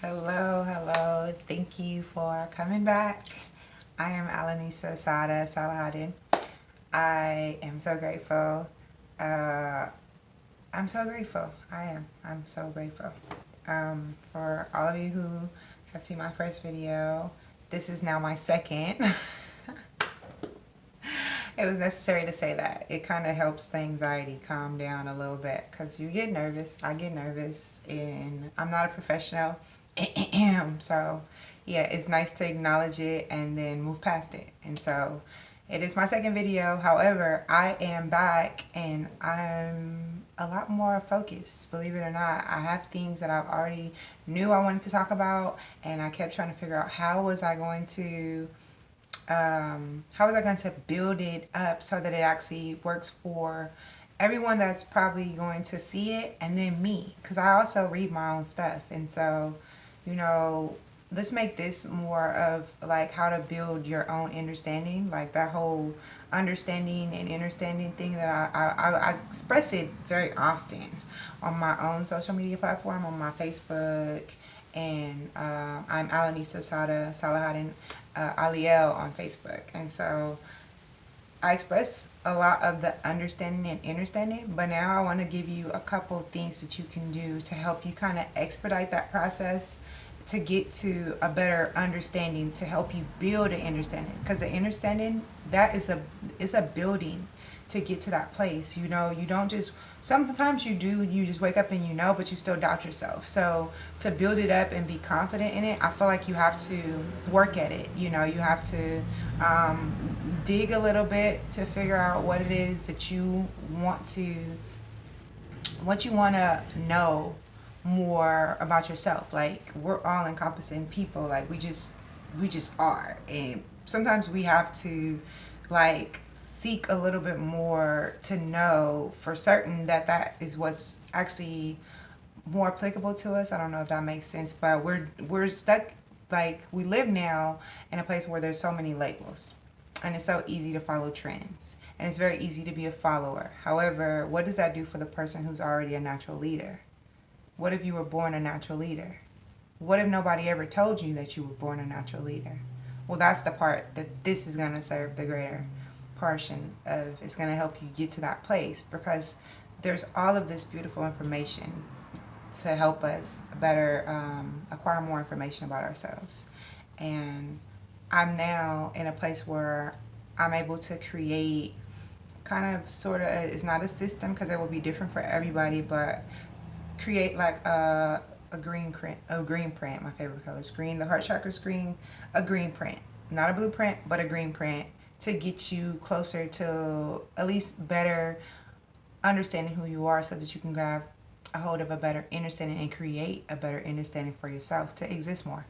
Hello, hello. Thank you for coming back. I am Alanisa Sada Salahadin. I am so grateful. Uh, I'm so grateful. I am. I'm so grateful. For all of you who have seen my first video, this is now my second. It was necessary to say that. It kind of helps the anxiety calm down a little bit because you get nervous. I get nervous, and I'm not a professional. So, yeah, it's nice to acknowledge it and then move past it. And so, it is my second video. However, I am back and I'm a lot more focused. Believe it or not, I have things that I've already knew I wanted to talk about, and I kept trying to figure out how was I going to build it up so that it actually works for everyone that's probably going to see it, and then me, because I also read my own stuff. And so, you know, let's make this more of like how to build your own understanding, like that whole understanding and understanding thing that I express it very often on my own social media platform, on my Facebook, and I'm Alanisa Sada Salahadin Aliel on Facebook. And so I express a lot of the understanding and understanding, but now I want to give you a couple things that you can do to help you kind of expedite that process to get to a better understanding, to help you build an understanding, because the understanding, that is a building to get to that place. You know, you don't just, sometimes you just wake up and you know, but you still doubt yourself. So to build it up and be confident in it, I feel like you have to work at it. You know, you have to dig a little bit to figure out what it is that you want to, what you want to know more about yourself. Like, we're all encompassing people. Like, we just are. And sometimes we have to like seek a little bit more to know for certain that that is what's actually more applicable to us. I don't know if that makes sense, but we're stuck, like, we live now in a place where there's so many labels, and it's so easy to follow trends, and it's very easy to be a follower. However, what does that do for the person who's already a natural leader? What if you were born a natural leader? What if nobody ever told you that you were born a natural leader? Well, that's the part that this is going to serve the greater portion of. It's going to help you get to that place, because there's all of this beautiful information to help us better acquire more information about ourselves. And I'm now in a place where I'm able to create kind of sort of, it's not a system because it will be different for everybody, but create like a green print. A green print, my favorite color is green. The heart chakra screen, a green print, not a blueprint, but a green print, to get you closer to at least better understanding who you are, so that you can grab a hold of a better understanding and create a better understanding for yourself to exist more.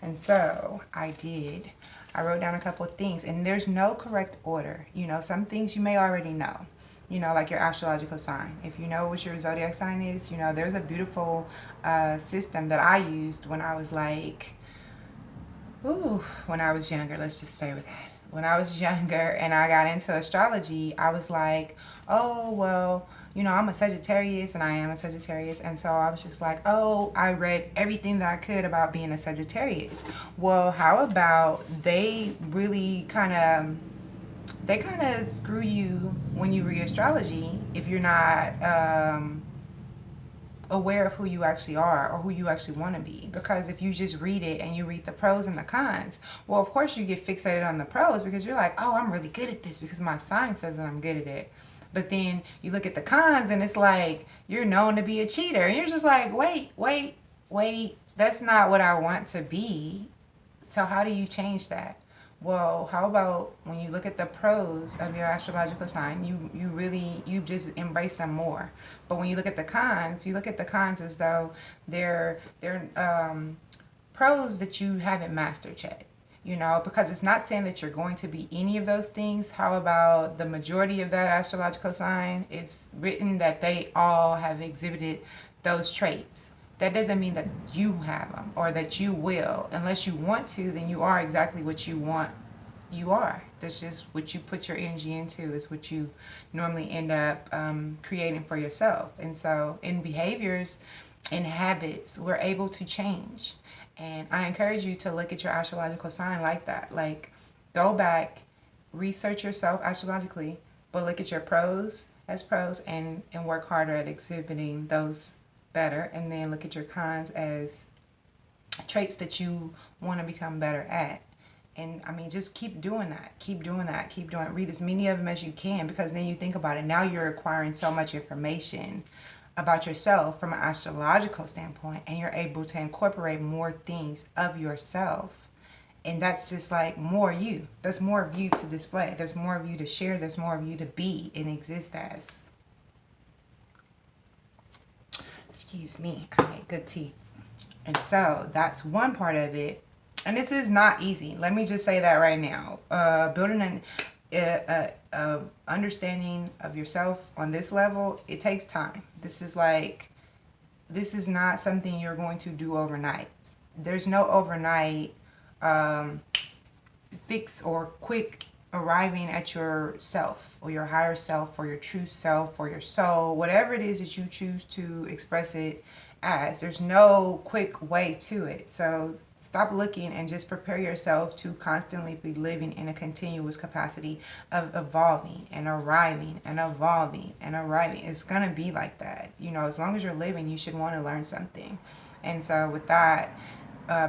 And so I wrote down a couple of things, and there's no correct order. You know, some things you may already know, you know, like your astrological sign. If you know what your zodiac sign is, you know, there's a beautiful system that I used when I was like, when I was younger. Let's just stay with that. When I was younger and I got into astrology, I was like, oh, well, you know, I'm a Sagittarius, and I am a Sagittarius. And so I was just like, oh, I read everything that I could about being a Sagittarius. Well, how about they kind of screw you when you read astrology if you're not aware of who you actually are or who you actually want to be. Because if you just read it and you read the pros and the cons, well, of course you get fixated on the pros because you're like, oh, I'm really good at this because my sign says that I'm good at it. But then you look at the cons and it's like, you're known to be a cheater. And you're just like, wait, that's not what I want to be. So how do you change that? Well, how about when you look at the pros of your astrological sign, you just embrace them more. But when you look at the cons, you look at the cons as though they're pros that you haven't mastered yet. You know, because it's not saying that you're going to be any of those things. How about the majority of that astrological sign? It's written that they all have exhibited those traits. That doesn't mean that you have them or that you will. Unless you want to, then you are exactly what you want. You are. That's just what you put your energy into, is what you normally end up creating for yourself. And so in behaviors, and habits, we're able to change. And I encourage you to look at your astrological sign like that. Like, go back, research yourself astrologically, but look at your pros as pros, and work harder at exhibiting those better. And then look at your cons as traits that you want to become better at. And I mean, just keep doing that. Keep doing that. Keep doing it. Read as many of them as you can, because then you think about it. Now you're acquiring so much information about yourself from an astrological standpoint, and you're able to incorporate more things of yourself. And that's just like more you. There's more of you to display. There's more of you to share. There's more of you to be and exist as. Excuse me, I made good tea. And so that's one part of it. And this is not easy. Let me just say that right now. Building an understanding of yourself on this level, it takes time. This is not something you're going to do overnight. There's no overnight fix or quick arriving at yourself or your higher self or your true self or your soul, whatever it is that you choose to express it as. There's no quick way to it. So stop looking and just prepare yourself to constantly be living in a continuous capacity of evolving and arriving and evolving and arriving. It's going to be like that. You know, as long as you're living, you should want to learn something. And so with that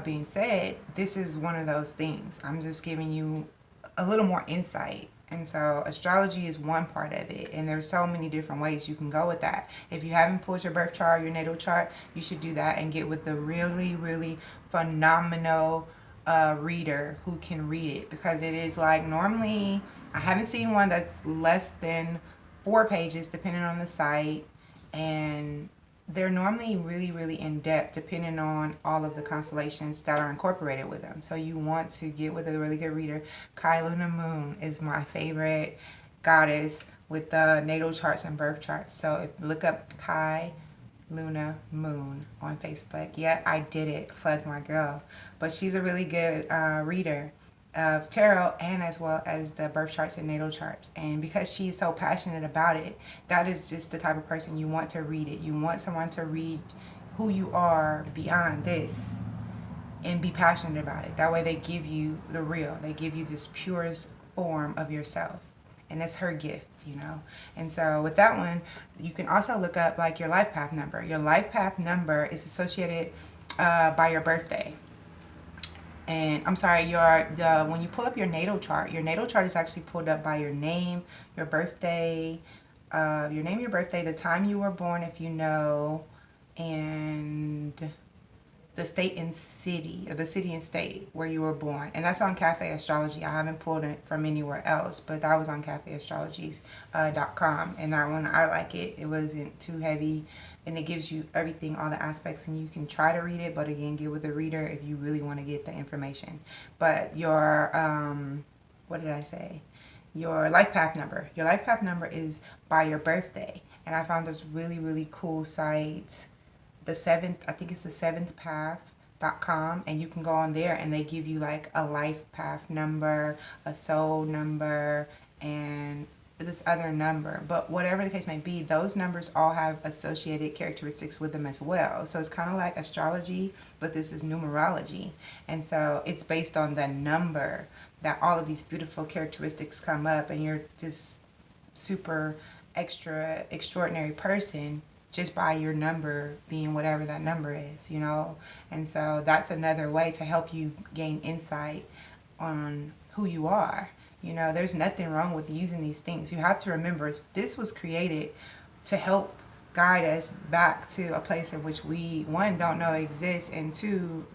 being said, this is one of those things. I'm just giving you a little more insight. And so astrology is one part of it, and there's so many different ways you can go with that. If you haven't pulled your birth chart or your natal chart, you should do that and get with the really, really phenomenal reader who can read it, because it is like, normally I haven't seen one that's less than 4 pages depending on the site, and they're normally really, really in depth depending on all of the constellations that are incorporated with them. So you want to get with a really good reader. Kai Luna Moon is my favorite goddess with the natal charts and birth charts. So if you look up Kai Luna Moon on Facebook. Yeah, I did it. Flood my girl. But she's a really good reader of tarot, and as well as the birth charts and natal charts. And because she is so passionate about it, that is just the type of person you want to read it. You want someone to read who you are beyond this and be passionate about it. That way they give you the real. They give you this purest form of yourself. And that's her gift, you know. And so with that one, you can also look up like your life path number. Your life path number is associated by your birthday. And I'm sorry, when you pull up your natal chart is actually pulled up by your name, your birthday, the time you were born, if you know, and the state and city, or the city and state where you were born. And that's on Cafe Astrology. I haven't pulled it from anywhere else, but that was on cafeastrologies.com. And that one, I like it. It wasn't too heavy, and it gives you everything, all the aspects, and you can try to read it, but again, get with a reader if you really want to get the information. But your, what did I say? Your life path number. Your life path number is by your birthday. And I found this really, really cool site. I think it's the seventhpath.com, and you can go on there and they give you like a life path number, a soul number, and this other number. But whatever the case may be, those numbers all have associated characteristics with them as well. So it's kind of like astrology, but this is numerology. And so it's based on the number that all of these beautiful characteristics come up, and you're just super extraordinary person just by your number being whatever that number is, you know. And so that's another way to help you gain insight on who you are. You know, there's nothing wrong with using these things. You have to remember, this was created to help guide us back to a place in which we, one, don't know exists, and two,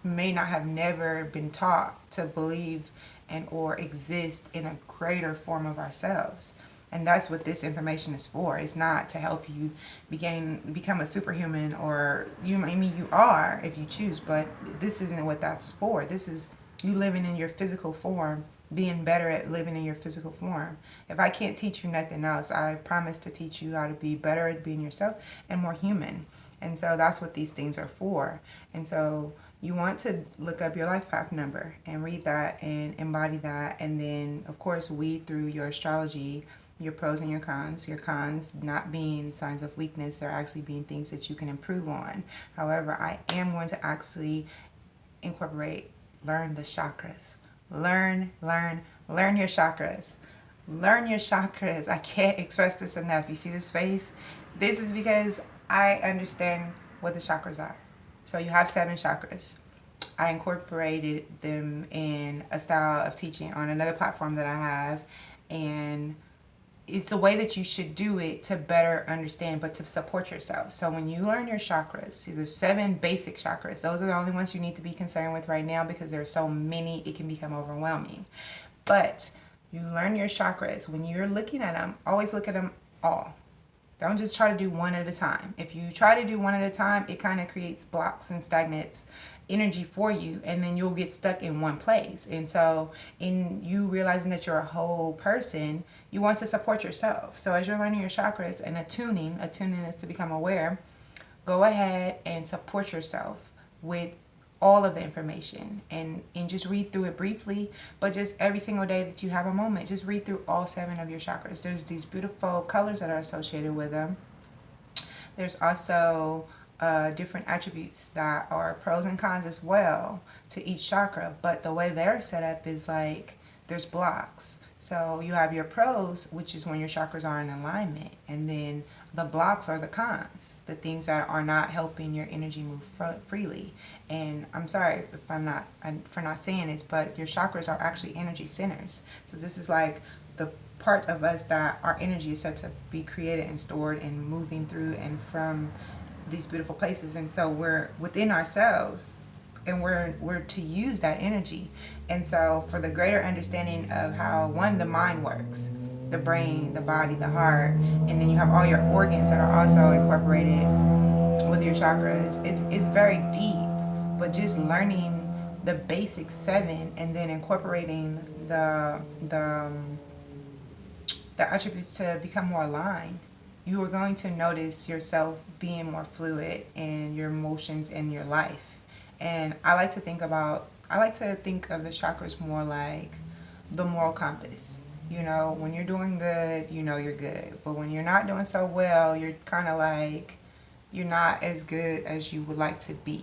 may not have never been taught to believe and or exist in a greater form of ourselves. And that's what this information is for. It's not to help you become a superhuman, or you are if you choose, but this isn't what that's for. This is you living in your physical form, being better at living in your physical form. If I can't teach you nothing else, I promise to teach you how to be better at being yourself and more human. And so that's what these things are for. And so you want to look up your life path number and read that and embody that, and then of course weed through your astrology your pros and your cons. Your cons not being signs of weakness, they're actually being things that you can improve on. However, I am going to actually incorporate, learn the chakras. Learn your chakras. Learn your chakras. I can't express this enough. You see this face? This is because I understand what the chakras are. So you have 7 chakras. I incorporated them in a style of teaching on another platform that I have, and it's a way that you should do it to better understand, but to support yourself. So when you learn your chakras, see, there's 7 basic chakras. Those are the only ones you need to be concerned with right now because there are so many, it can become overwhelming. But you learn your chakras. When you're looking at them, always look at them all. Don't just try to do one at a time. If you try to do one at a time, it kind of creates blocks and stagnates energy for you, and then you'll get stuck in one place. And so in you realizing that you're a whole person, you want to support yourself. So as you're learning your chakras and attuning is to become aware, go ahead and support yourself with all of the information, and just read through it briefly, but just every single day that you have a moment, just read through all 7 of your chakras. There's these beautiful colors that are associated with them. There's also different attributes that are pros and cons as well to each chakra, but the way they're set up is like there's blocks. So you have your pros, which is when your chakras are in alignment, and then the blocks are the cons, the things that are not helping your energy move freely. And I'm sorry if for not saying this, but your chakras are actually energy centers. So this is like the part of us that our energy is set to be created and stored and moving through and from these beautiful places. And so we're within ourselves, and we're to use that energy. And so for the greater understanding of how, one, the mind works, the brain, the body, the heart, and then you have all your organs that are also incorporated with your chakras, it's very deep. But just learning the basic 7 and then incorporating the attributes to become more aligned, you are going to notice yourself being more fluid in your emotions in your life. And I like to think of the chakras more like the moral compass. You know, when you're doing good, you know you're good. But when you're not doing so well, you're kind of like, you're not as good as you would like to be.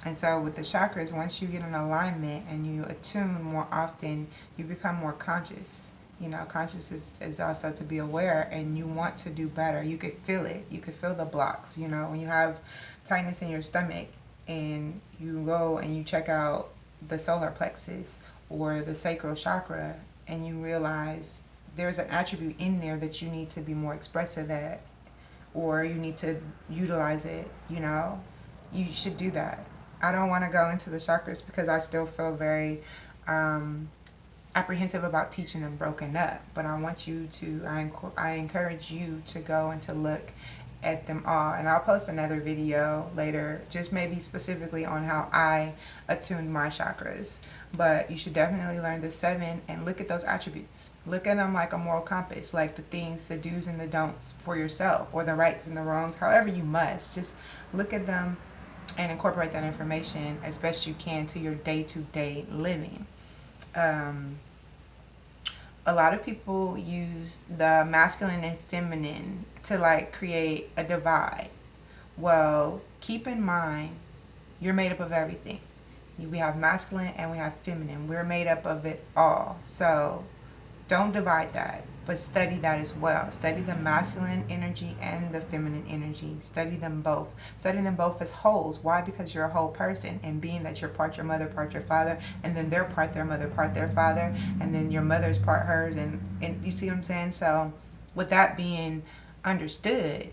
And so with the chakras, once you get in alignment and you attune more often, you become more conscious. You know, conscious is also to be aware, and you want to do better. You could feel it. You could feel the blocks. You know, when you have tightness in your stomach and you go and you check out the solar plexus or the sacral chakra, and you realize there's an attribute in there that you need to be more expressive at, or you need to utilize it, you know, you should do that. I don't want to go into the chakras because I still feel very apprehensive about teaching them broken up, but I encourage you to go and to look at them all. And I'll post another video later, just maybe specifically on how I attune my chakras. But you should definitely learn the 7 and look at those attributes. Look at them like a moral compass, like the things, the do's and the don'ts for yourself, or the rights and the wrongs, however you must. Just look at them and incorporate that information as best you can to your day-to-day living. A lot of people use the masculine and feminine to like create a divide. Well, keep in mind, you're made up of everything. We have masculine and we have feminine. We're made up of it all. So don't divide that, but study that as well. Study the masculine energy and the feminine energy. Study them both. Study them both as wholes. Why? Because you're a whole person, and being that you're part your mother, part your father, and then they're part their mother, part their father, and then your mother's part hers, and you see what I'm saying? So with that being understood,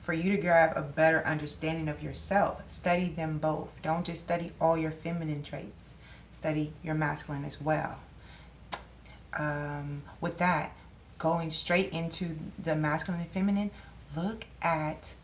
for you to grab a better understanding of yourself, study them both. Don't just study all your feminine traits. Study your masculine as well. With that, going straight into the masculine and feminine, look at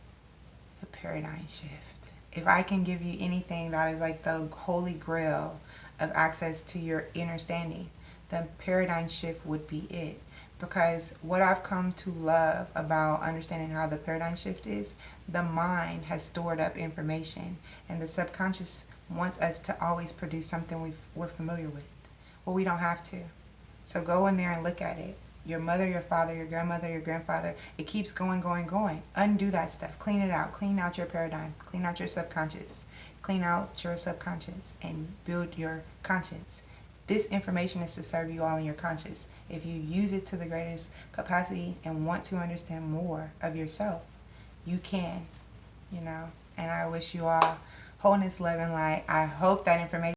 the paradigm shift. If I can give you anything that is like the holy grail of access to your innerstanding, the paradigm shift would be it. Because what I've come to love about understanding how the paradigm shift is, the mind has stored up information, and the subconscious wants us to always produce something we're familiar with. Well, we don't have to. So go in there and look at it. your mother, your father, your grandmother, your grandfather. It keeps going, going, going. Undo that stuff. Clean it out. Clean out your paradigm. Clean out your subconscious. Clean out your subconscious and build your conscience. This information is to serve you all in your conscious. If you use it to the greatest capacity and want to understand more of yourself, you can, you know. And I wish you all wholeness, love, and light. I hope that information